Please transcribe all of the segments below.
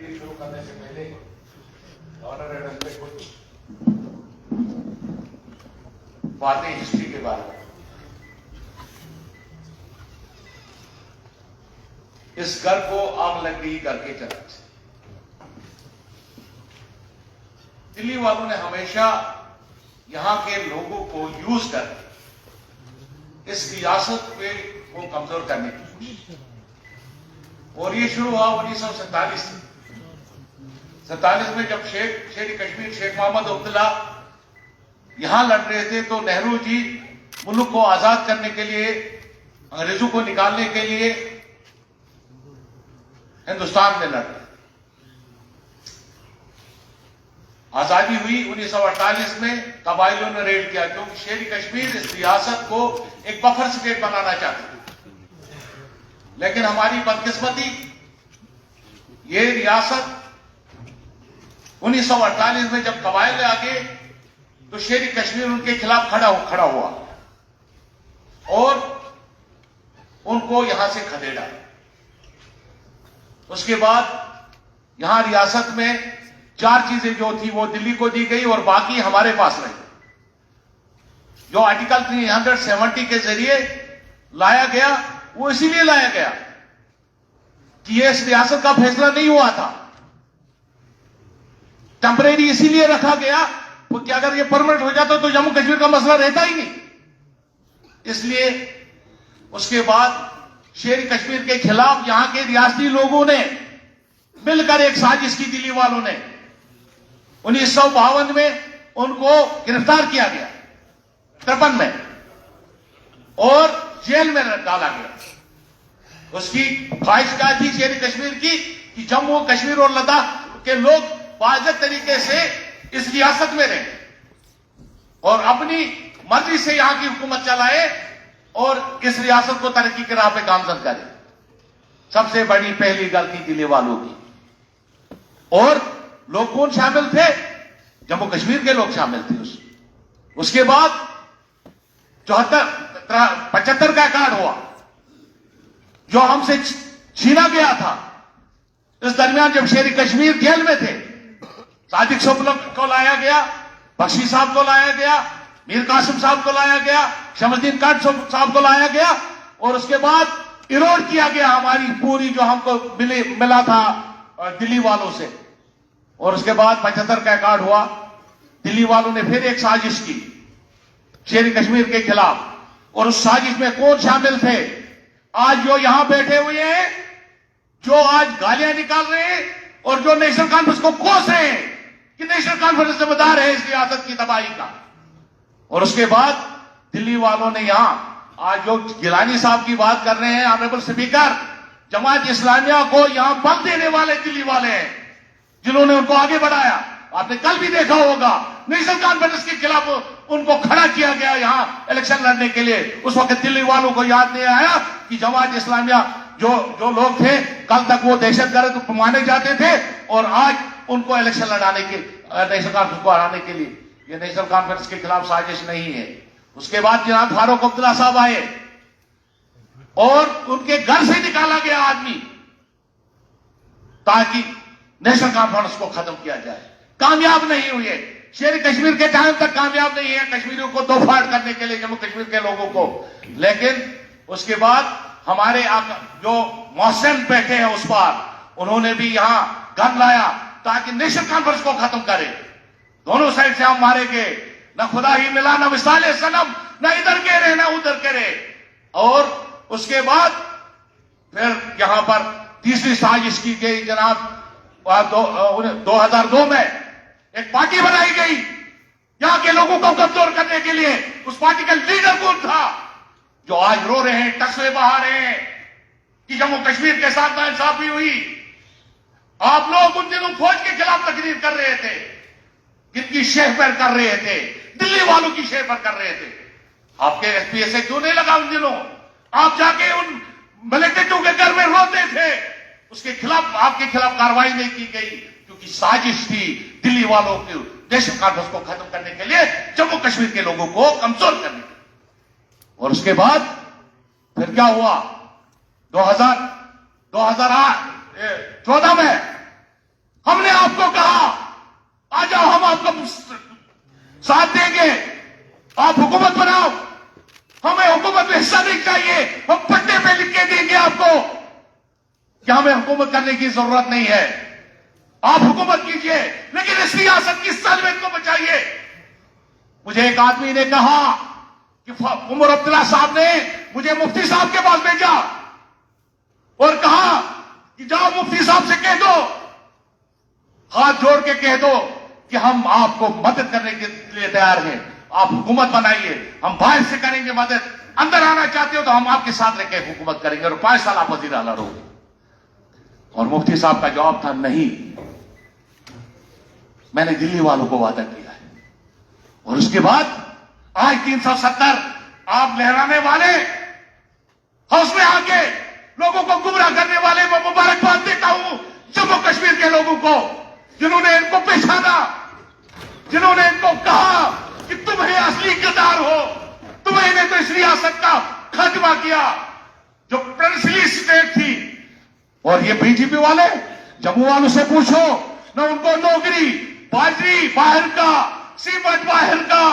شروع کرنے سے پہلے گورنر ایڈم پہ کچھ باتیں ہسٹری کے بارے میں. اس گھر کو آگ لگ گئی گھر کے چلنے سے. دلی والوں نے ہمیشہ یہاں کے لوگوں کو یوز کر اس ریاست پہ کو کمزور کرنے کی کوشش. اور یہ شروع ہوا 1947 سے. 47 میں جب شیری کشمیر شیخ محمد عبداللہ یہاں لڑ رہے تھے تو نہرو جی ملک کو آزاد کرنے کے لیے انگریزوں کو نکالنے کے لیے ہندوستان میں لڑ رہے. آزادی ہوئی 1948 میں قبائلیوں نے ریڈ کیا کیونکہ شیری کشمیر اس ریاست کو ایک بفر اسٹیٹ بنانا چاہتے تھے. لیکن ہماری بدقسمتی یہ ریاست 1948 میں جب قبائل آگے تو شیری کشمیر ان کے خلاف کھڑا ہوا اور ان کو یہاں سے کھدیڑا. اس کے بعد یہاں ریاست میں 4 چیزیں جو تھی وہ دلی کو دی گئی اور باقی ہمارے پاس رہی. جو آرٹیکل 370 کے ذریعے لایا گیا وہ اسی لیے لایا گیا کہ یہ اس ریاست کا فیصلہ نہیں ہوا تھا. ٹیمپریری اسی لیے رکھا گیا کہ اگر یہ پرمنٹ ہو جاتا تو جموں کشمیر کا مسئلہ رہتا ہی نہیں. اس لیے اس کے بعد شیری کشمیر کے خلاف یہاں کے ریاستی لوگوں نے مل کر ایک سازش کی. دلی والوں نے 1952 میں ان کو گرفتار کیا گیا 53 میں اور جیل میں ڈالا گیا. اس کی خواہش کیا تھی شیری کشمیر کی کہ جموں کشمیر اور لداخ کے لوگ واضح طریقے سے اس ریاست میں رہیں اور اپنی مرضی سے یہاں کی حکومت چلائے اور اس ریاست کو ترقی کے راہ پہ گامزن کرے. سب سے بڑی پہلی غلطی دلی والوں کی. اور لوگ کون شامل تھے؟ جموں کشمیر کے لوگ شامل تھے. اس کے بعد 75 کا ایکارڈ ہوا جو ہم سے چھینا گیا تھا. اس درمیان جب شیری کشمیر جیل میں تھے صادق صاحب کو لایا گیا, بخشی صاحب کو لایا گیا, میر قاسم صاحب کو لایا گیا, شمس الدین کاٹ صاحب کو لایا گیا اور اس کے بعد ایروڈ کیا گیا ہماری پوری جو ہم کو ملا تھا دلی والوں سے. اور اس کے بعد 75 کا ایکارڈ ہوا. دلی والوں نے پھر ایک سازش کی شیری کشمیر کے خلاف اور اس سازش میں کون شامل تھے؟ آج جو یہاں بیٹھے ہوئے ہیں, جو آج گالیاں نکال رہے ہیں اور جو نیشنل کانفرنس کو کوس رہے ہیں کہ نیشنل کانفرنس ذمہ دار ہے اس ریاست کی تباہی کا. اور اس کے بعد دلی والوں نے یہاں آج جو گیلانی صاحب کی بات کر رہے ہیں آنریبل اسپیکر, جماعت اسلامیہ کو یہاں بل دینے والے دلی والے ہیں جنہوں نے ان کو آگے بڑھایا. آپ نے کل بھی دیکھا ہوگا نیشنل کانفرنس کے خلاف ان کو کھڑا کیا گیا یہاں الیکشن لڑنے کے لیے. اس وقت دلی والوں کو یاد نہیں آیا کہ جماعت اسلامیہ جو لوگ تھے کل تک وہ دہشت گرد مانے جاتے تھے اور آج ان کو الیکشن لڑانے کے نیشنل کانفرنس کو ہرانے کے لیے. یہ نیشنل کانفرنس کے خلاف سازش نہیں ہے. اس کے بعد جناب فاروق عبداللہ صاحب آئے اور ان کے گھر سے نکالا گیا آدمی تاکہ نیشنل کانفرنس کو ختم کیا جائے. کامیاب نہیں ہوئے. شیری کشمیر کے ٹائم تک کامیاب نہیں ہے کشمیریوں کو دو پھاڑ کرنے کے لیے جموں کشمیر کے لوگوں کو. لیکن اس کے بعد ہمارے جو محسن بیٹھے ہیں اس پر انہوں نے بھی یہاں گن لایا تاکہ نیشنل کانفرنس کو ختم کرے. دونوں سائڈ سے ہم مارے گئے. نہ خدا ہی ملا نہ مثال صنم, نہ ادھر کے رہے نہ ادھر کے رہے. اور اس کے بعد پھر یہاں پر تیسری سازش کی گئی جناب 2002 میں ایک پارٹی بنائی گئی یہاں کے لوگوں کو کمزور کرنے کے لیے. اس پارٹی کا لیڈر کون تھا؟ جو آج رو رہے ہیں, ٹسلے بہا رہے ہیں کہ جموں کشمیر کے ساتھ ناانصافی ہوئی. آپ لوگ ان دنوں فوج کے خلاف تقریر کر رہے تھے, کن کی شہ پر کر رہے تھے؟ دلی والوں کی شہ پر کر رہے تھے. آپ کے ایس پی ایس اے کیوں نہیں لگا ان دنوں؟ آپ جا کے ان ملیٹنٹوں کے گھر میں روتے تھے. اس کے خلاف آپ کے خلاف کارروائی نہیں کی گئی کیونکہ سازش تھی دلی والوں کی نیشنل کانفرنس کو ختم کرنے کے لیے, جموں کشمیر کے لوگوں کو کمزور کرنے کے لیے. اور اس کے بعد پھر کیا ہوا 2014 میں حکومت کرنے کی ضرورت نہیں ہے. آپ حکومت کیجئے لیکن اس ریاست کی سالمیت کو بچائیے. مجھے ایک آدمی نے کہا کہ عمر عبداللہ صاحب نے مجھے مفتی صاحب کے پاس بھیجا اور کہا کہ جاؤ مفتی صاحب سے کہہ دو, ہاتھ جوڑ کے کہہ دو کہ ہم آپ کو مدد کرنے کے لیے تیار ہیں, آپ حکومت بنائیے, ہم باہر سے کریں گے مدد, اندر آنا چاہتے ہو تو ہم آپ کے ساتھ رہ کے حکومت کریں گے اور 5 سال آپ وزیر اعلیٰ رہو گے. اور مفتی صاحب کا جواب تھا نہیں, میں نے دلی والوں کو وعدہ کیا ہے. اور اس کے بعد آج 370 آپ لہرانے والے, ہاؤس میں آ کے لوگوں کو گمراہ کرنے والے, میں مبارکباد دیتا ہوں جموں کشمیر کے لوگوں کو, جنہوں نے ان کو پہچانا, جنہوں نے ان کو کہا کہ تم ہی اصلی کردار ہو, تمہیں نے تو اس ریاست کا خاتمہ کیا جو پرنسلی اسٹیٹ تھی. اور یہ بی جے پی والے, جموں والوں سے پوچھو نہ ان کو نوکری, باجری باہر کا, سیمنٹ باہر کا,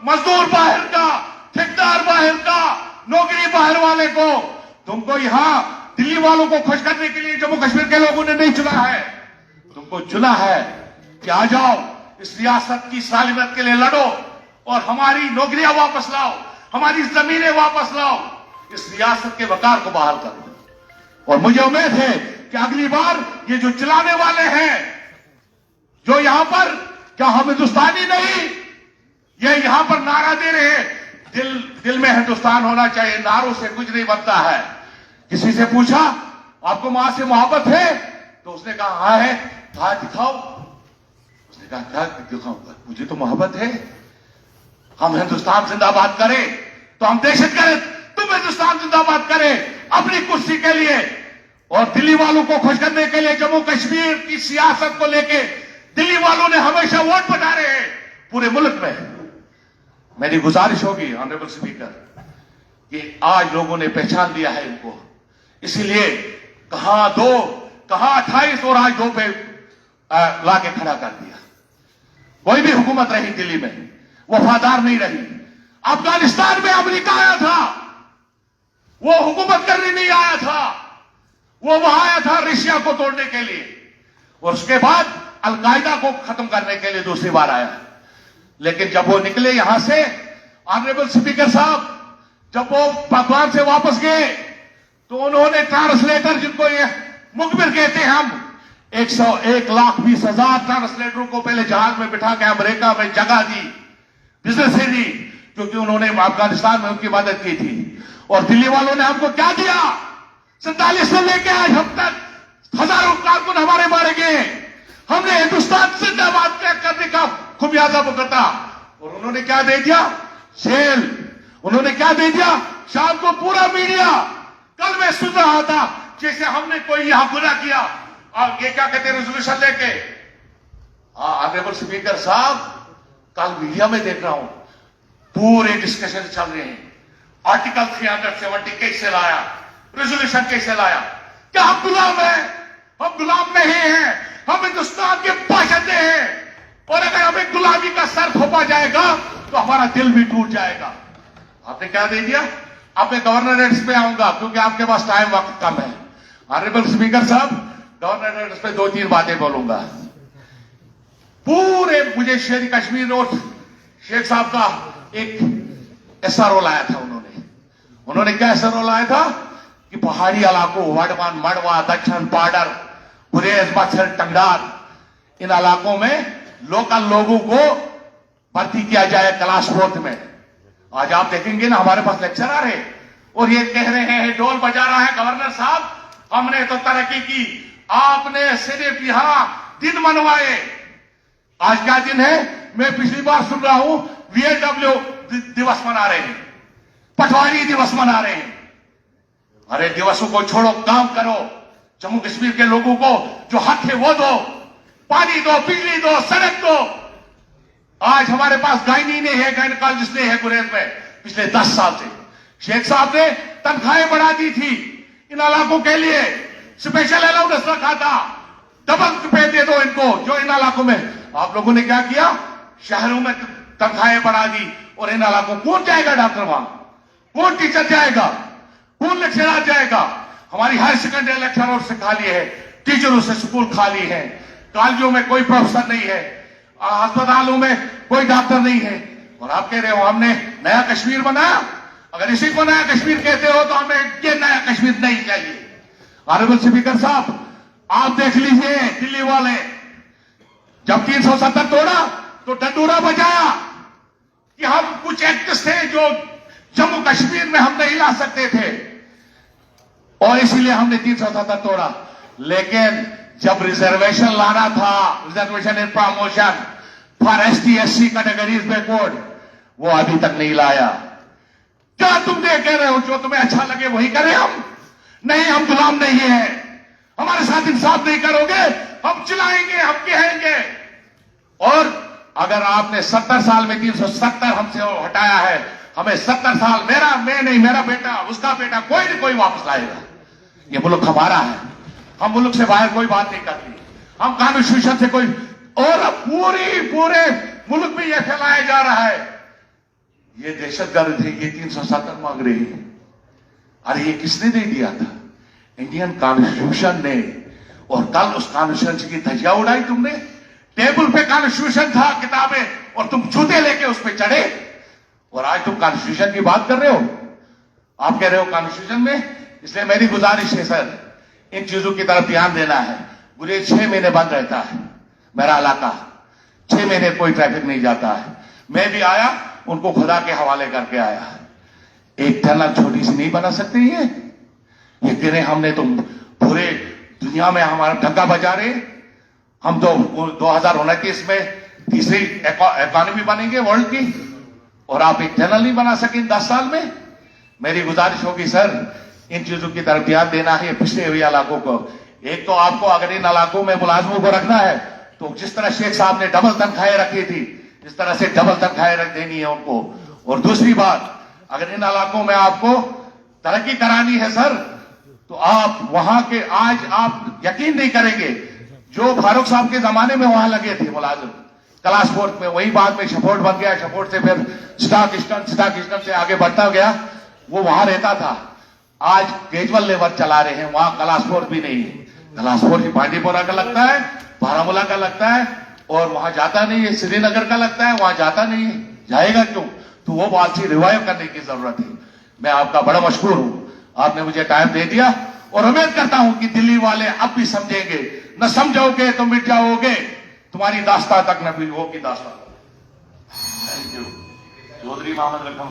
مزدور باہر کا, ٹھیکیدار باہر کا, نوکری باہر والے کو. تم کو یہاں دلی والوں کو خوش کرنے کے لیے جموں کشمیر کے لوگوں نے نہیں چنا ہے, تم کو چنا ہے کہ آ جاؤ اس ریاست کی سالمیت کے لیے لڑو اور ہماری نوکریاں واپس لاؤ, ہماری زمینیں واپس لاؤ, اس ریاست کے وقار کو بحال کرو. اور مجھے امید ہے کہ اگلی بار یہ جو چلانے والے ہیں, جو یہاں پر کیا ہم ہندوستانی نہیں, یہ یہاں پر نعرہ دے رہے ہیں دل میں ہندوستان ہونا چاہیے, نعروں سے کچھ نہیں بنتا ہے. کسی سے پوچھا آپ کو ماں سے محبت ہے تو اس نے کہا ہاں ہے, کہا دکھاؤ. اس نے کہا کیا دکھاؤں, مجھے تو محبت ہے. ہم ہندوستان زندہ باد کریں تو ہم دہشت گرد, تم ہندوستان زندہ باد کریں اپنی کرسی کے لیے اور دلی والوں کو خوش کرنے کے لیے. جموں کشمیر کی سیاست کو لے کے دلی والوں نے ہمیشہ ووٹ بٹا رہے ہیں پورے ملک میں. میری گزارش ہوگی آنریبل اسپیکر کہ آج لوگوں نے پہچان لیا ہے ان کو, اسی لیے کہاں 2 کہاں 28 اور آج 2 پہ لا کے کھڑا کر دیا. کوئی بھی حکومت رہی دلی میں وفادار نہیں رہی. افغانستان میں امریکہ آیا تھا, وہ حکومت کرنے نہیں آیا تھا, وہ وہاں آیا تھا رشیا کو توڑنے کے لیے, اور اس کے بعد القاعدہ کو ختم کرنے کے لیے دوسری بار آیا. لیکن جب وہ نکلے یہاں سے آنریبل اسپیکر صاحب, جب وہ پاکستان سے واپس گئے تو انہوں نے ٹرانسلیٹر, جن کو یہ مخبر کہتے ہیں ہم, 1,20,000 ٹرانسلیٹروں کو پہلے جہاز میں بٹھا کے امریکہ میں جگہ دی, بزنس سے دی, کیونکہ انہوں نے افغانستان میں ان کی مدد کی تھی. اور دلی والوں نے ہم کو کیا دیا, 47 سے لے کے آج ہم تک ہزاروں کارکن ہمارے مارے گئے. ہم نے ہندوستان زندہ باد کرنے کا خمیازہ بھگتا, اور انہوں نے کیا دے دیا, جیل. انہوں نے کیا دے دیا, شام کو پورا میڈیا. کل میں سن رہا تھا جیسے ہم نے کوئی یہاں گناہ کیا, اور یہ کیا کہتے ہیں ریزولوشن لے کے. آنریبل اسپیکر صاحب, کل میڈیا میں دیکھ رہا ہوں پورے ڈسکشن چل رہے ہیں, آرٹیکل 370 کیسے لایا, ریزولوشن کیسے لایا. کیا ہم غلام ہیں؟ ہم غلام نہیں ہیں, ہم ہندوستان کے باشندے ہیں, اور اگر ہمیں غلامی کا سر تھوپا جائے گا تو ہمارا دل بھی ٹوٹ جائے گا. آپ نے کیا دے دیا. اب میں گورننس پہ آؤں گا کیونکہ آپ کے پاس ٹائم وقت کم ہے. آنریبل اسپیکر صاحب, گورننس پہ 2-3 باتیں بولوں گا. پورے مجھے شیری کشمیر اور شیخ صاحب کا ایک ایسا رول آیا تھا. انہوں نے کیا ایسا رول آیا تھا کہ پہاڑی علاقوں, وڈمان, مڑوا, دکشن, پاڈر, گریز, مچھر, ٹنگڈار, ان علاقوں میں لوکل لوگوں کو بھرتی کیا جائے کلاس 4 میں. آج آپ دیکھیں گے نا ہمارے پاس لیکچر آ رہے اور یہ کہہ رہے ہیں, ڈول بجا رہا ہے گورنر صاحب, ہم نے تو ترقی کی, آپ نے صرف یہاں دن منوائے. آج کیا دن ہے؟ میں پچھلی بار سن رہا ہوں VLW دیوس منا رہے ہیں, پٹواری دیوس منا رہے ہیں. ارے دیوسوں کو چھوڑو, کام کرو. جموں کشمیر کے لوگوں کو جو حق ہے وہ دو, پانی دو, بجلی دو, سڑک دو. آج ہمارے پاس گائنی نہیں ہے, گائنیکالوجسٹ نہیں ہے گریز میں پچھلے 10 سال سے. شیخ صاحب نے تنخواہیں بڑھا دی تھی ان علاقوں کے لیے, اسپیشل الاؤنس رکھا تھا, ڈبل پے دے دو ان کو جو ان علاقوں میں. آپ لوگوں نے کیا کیا, شہروں میں تنخواہیں بڑھا دی, اور ان علاقوں کون جائے گا ڈاکٹر وہاں, کون ٹیچر جائے گا, کون لیکچرر جائے گا. ہماری ہائر سیکنڈری لیکچروں سے خالی ہے, ٹیچروں سے اسکول خالی ہے, کالجوں میں کوئی پروفیسر نہیں ہے, ہسپتالوں میں کوئی ڈاکٹر نہیں ہے, اور آپ کہہ رہے ہو ہم نے نیا کشمیر بنایا. اگر اسی کو نیا کشمیر کہتے ہو تو ہمیں یہ نیا کشمیر نہیں چاہیے. آنریبل اسپیکر صاحب, آپ دیکھ لیجئے دلی والے جب 370 توڑا تو ڈنڈورا بجایا کہ ہم کچھ ایکٹس تھے جو جموں کشمیر میں ہم نہیں لا سکتے تھے اور اسی لیے ہم نے 370 توڑا. لیکن جب ریزرویشن لانا تھا, reservation in promotion for ST SC categories backward, وہ ابھی تک نہیں لایا. کیا تم کہہ رہے ہو جو تمہیں اچھا لگے وہی کریں ہم؟ نہیں, ہم غلام نہیں ہیں. ہمارے ساتھ انصاف نہیں کرو گے ہم چلائیں گے, ہم کہیں گے. اور اگر آپ نے 70 سال میں 370 ہم سے ہٹایا ہے, ہمیں 70 سال, میں نہیں, میرا بیٹا, اس کا بیٹا, کوئی نہ کوئی واپس لائے گا. یہ ملک ہمارا ہے, ہم ملک سے باہر کوئی بات نہیں کرتے, ہم کانسٹیٹیوشن سے کوئی. اور اب پورے ملک میں یہ پھیلایا جا رہا ہے یہ دہشت گرد ہے, یہ 370 مانگ رہی ہے. ارے یہ کس نے دے دیا تھا؟ انڈین کانسٹیٹیوشن نے. اور کل اس کانسٹیٹیوشن کی دھجیاں اڑائی تم نے. ٹیبل پہ کانسٹیٹیوشن تھا, کتابیں, اور تم جوتے لے کے اس پہ چڑھے, اور آج تم کانسٹیٹیوشن کی بات کر رہے ہو. آپ کہہ رہے ہو کانسٹیٹیوشن میں. اس لیے میری گزارش ہے سر, ان چیزوں کی طرف دھیان دینا ہے. گریز 6 مہینے بند رہتا ہے میرا علاقہ, 6 مہینے کوئی ٹریفک نہیں جاتا ہے. میں بھی آیا, ان کو خدا کے حوالے کر کے آیا. ایک ٹنل چھوٹی سی نہیں بنا سکتے یہ کہہ رہے ہم نے تو پورے دنیا میں ہمارا ڈھنگا بجا رہے. ہم تو 2029 میں تیسری اکانومی بنیں گے ورلڈ کی, اور آپ ایک ٹنل نہیں بنا سکیں 10 سال میں. میری گزارش ہوگی سر, ان چیزوں کی طرف دھیان دینا ہے پچھڑے ہوئے علاقوں کو. ایک تو آپ کو اگر ان علاقوں میں ملازموں کو رکھنا ہے تو جس طرح شیخ صاحب نے ڈبل تنخواہیں رکھی تھی اس طرح سے ڈبل تنخواہیں رکھ دینی ہے ان کو. اور دوسری بات, اگر ان علاقوں میں آپ کو ترقی کرانی ہے سر تو آپ وہاں کے, آج آپ یقین نہیں کریں گے, جو فاروق صاحب کے زمانے میں وہاں لگے تھے ملازم کلاس فورٹ میں, وہی بعد میں شپورٹ بن گیا, شپورٹ سے پھر سٹاک اسٹن سے آگے بڑھتا گیا, وہ وہاں رہتا تھا. آج کیجول لیبر چلا رہے ہیں, وہاں کلاس فورٹ بھی نہیں ہے. کلاس فورٹ بانڈی پورہ کا لگتا ہے, بارامولہ کا لگتا ہے, اور وہاں جاتا نہیں ہے. سری نگر کا لگتا ہے, وہاں جاتا نہیں ہے. جائے گا کیوں؟ تو وہ پالیسی ریوائیو کرنے کی ضرورت ہے. میں آپ کا بڑا مشکور ہوں, آپ نے مجھے ٹائم دے دیا, اور امید کرتا ہوں کہ دلی والے اب بھی سمجھیں گے. نہ سمجھو گے تو مٹ جاؤ گے, تمہاری داستان تک نہ بھی ہوگی داستان. Thank you. چودھری محمد رقم.